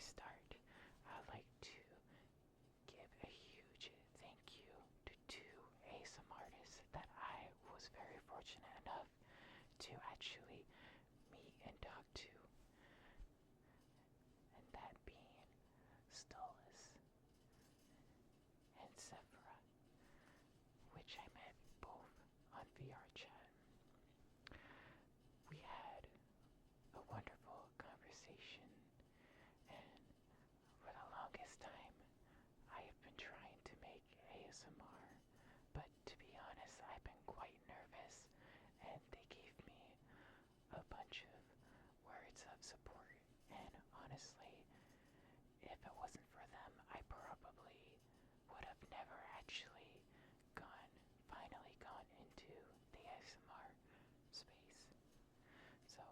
start, I'd like to give a huge thank you to two ASM artists that I was very fortunate enough to actually meet and talk to, and that being Stolas and Sephora, which I met both on VR chat. We had a wonderful conversation, and for the longest time, I have been trying to make ASMR, but to be honest, I've been quite nervous, and they gave me a bunch of words of support, and honestly, if it wasn't for them, I probably would have never actually finally gone into the ASMR space. So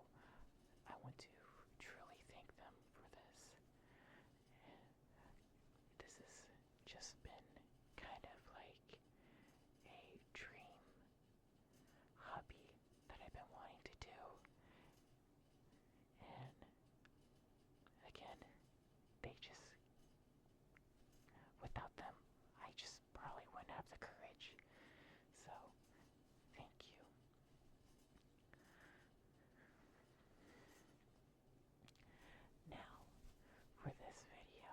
I want to truly thank them for this. And this has just been kind of like a dream hobby that I've been wanting to do. And again, without them, I just probably wouldn't have the courage. So, thank you. Now, for this video,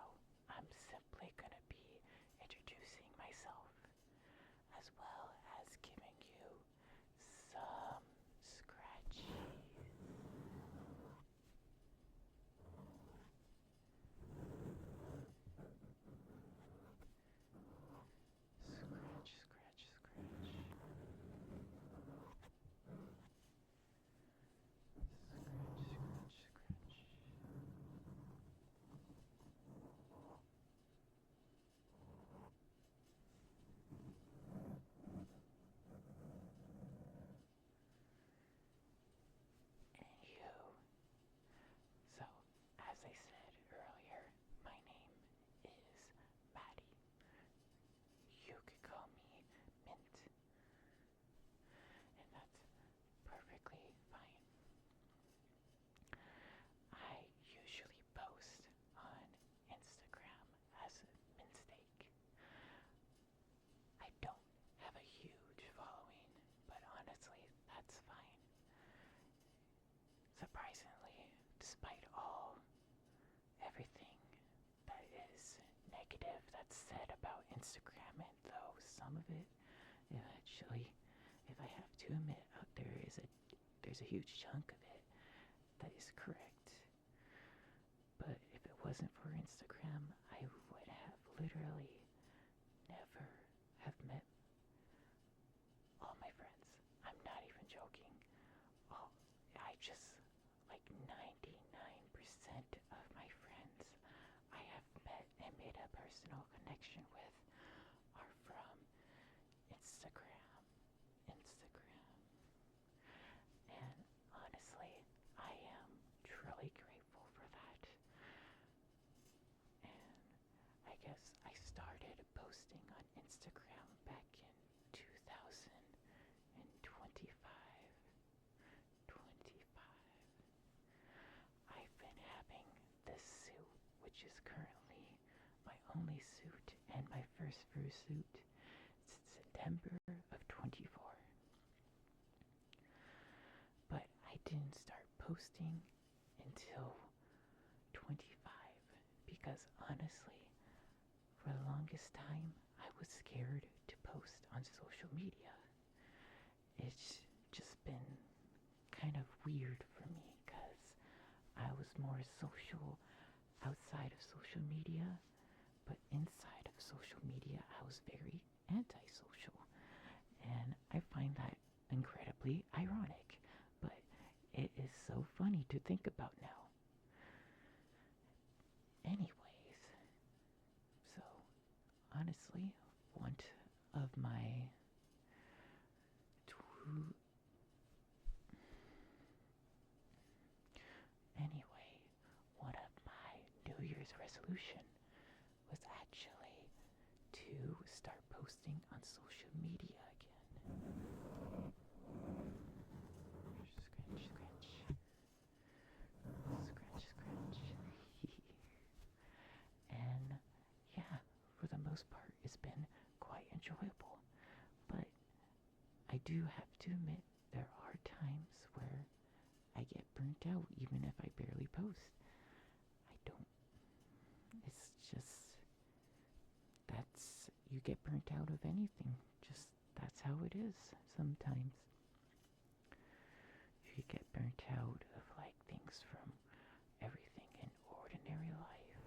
I'm simply going to be introducing myself, as well as giving you some scratchies. Scratch, scratch, scratch. Scratch, scratch, scratch. Anywho, so as I said earlier, my name is Maddy. You could call me Mint, and that's perfectly fine. I usually post on Instagram as Mintstake. I don't have a huge following, but honestly, that's fine. Surprisingly, despite everything that is negative that's said about Instagram, and though some of it, actually, if I have to admit, there's a huge chunk of it that is correct. But if it wasn't for Instagram, I would have literally never have met all my friends. I'm not even joking. I just, like 99% of my friends I have met and made a personal connection with are from Instagram. And honestly, I am truly grateful for that. And I guess I started posting on Instagram back in 2025. I've been having this suit, which is currently my only suit and my first fursuit since September of 24. But I didn't start posting until 25 because honestly, for the longest time, I was scared to post on social media. It's just been kind of weird for me because I was more social outside of social media, but inside of social media, I was very antisocial. And I find that incredibly ironic, but it is so funny to think about now. Anyways, so honestly, one of my New Year's resolution was actually to start posting on social media again. Scratch, scratch. Scratch, scratch. do have to admit there are times where I get burnt out even if I barely post. I don't. It's just, you get burnt out of anything. Just, that's how it is sometimes. You get burnt out of like things from everything in ordinary life.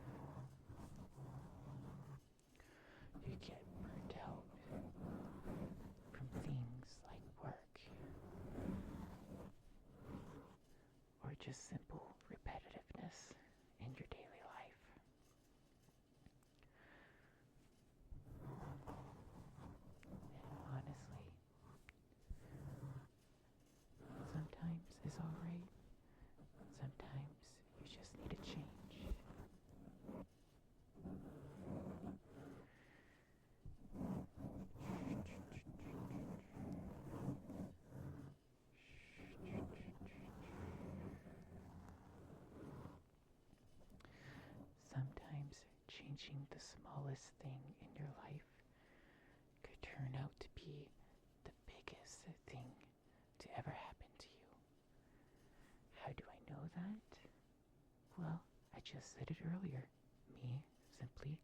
You get burnt out from things like work or just simple repetitiveness in your daily life. And honestly, sometimes it's alright. Sometimes you just need a change. Sometimes changing the smallest thing in your life could turn out to be the biggest thing to ever happen to you. How do I know that? Well, I just said it earlier. Me simply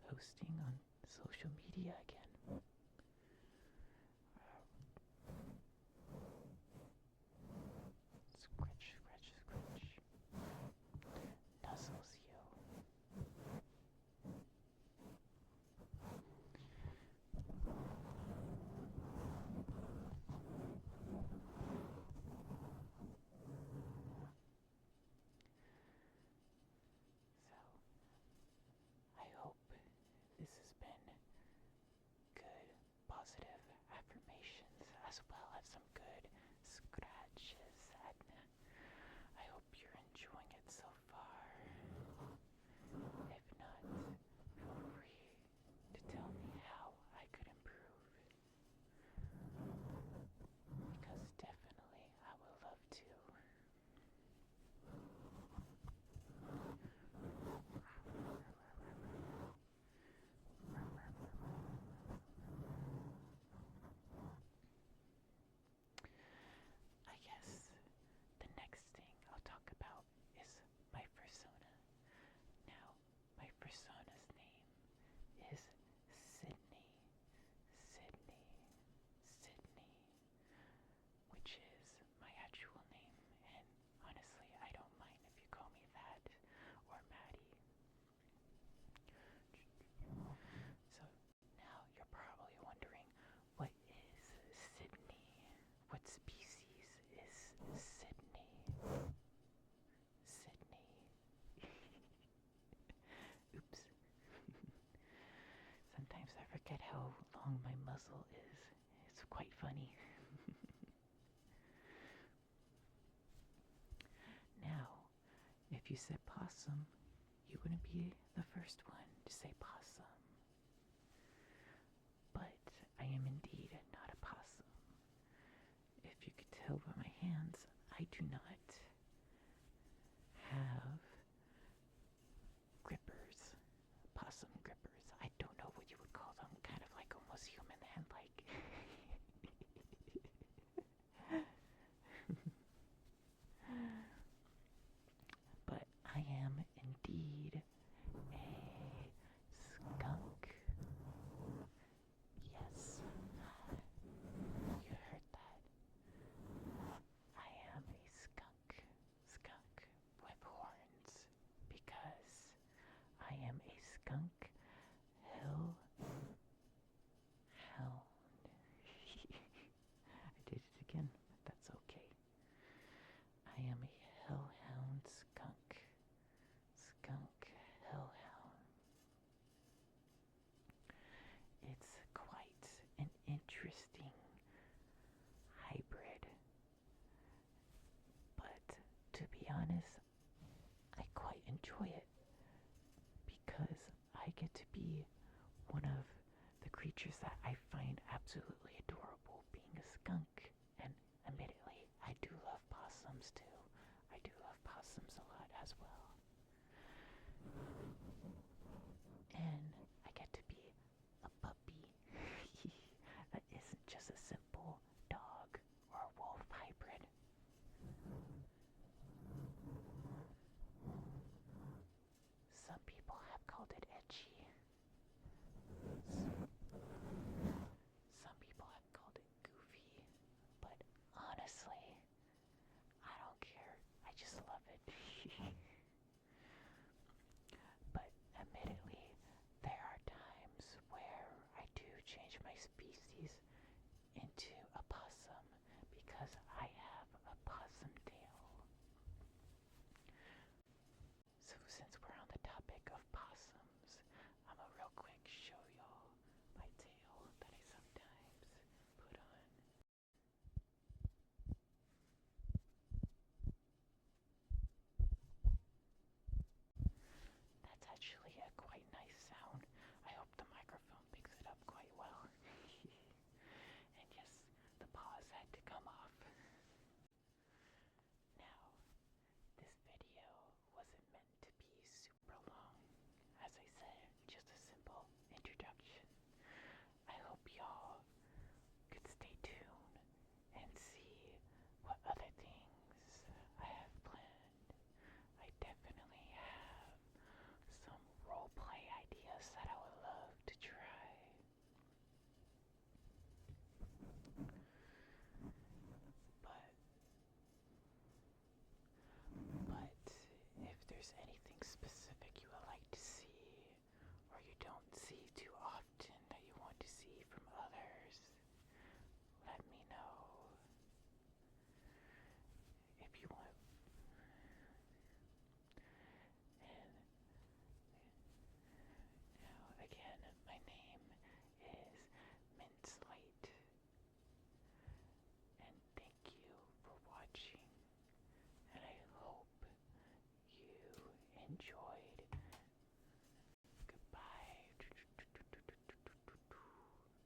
posting on social media again. Scratch, scratch, scratch. Nuzzles you. So, I hope this has been good, positive affirmations as well as some good scratches. And I hope you're enjoying it so far. If not, feel free to tell me how I could improve. Because definitely I would love to. I guess the next thing I'll talk about is my persona. Now, my persona's name is Sydney. Sydney. Sydney. Which is my actual name. And honestly, I don't mind if you call me that or Maddy. So now you're probably wondering, what is Sydney? What species is Sydney? Sydney. Oops. Sometimes I forget how long my muzzle is. It's quite funny. Now, if you said possum, you wouldn't be the first one to say possum. But I am indeed not a possum. If you could tell by my hands, I do not have grippers, possum grippers. I don't know what you would call them, kind of like almost human hand-like. But I am indeed a skunk. Yes, you heard that. I am a skunk. Skunk with horns. Because I am a skunk hellhound. I did it again, but that's okay. I am a hellhound skunk. Skunk hellhound. It's quite an interesting hybrid. But to be honest, I quite enjoy it because I get to be one of the creatures that I find absolutely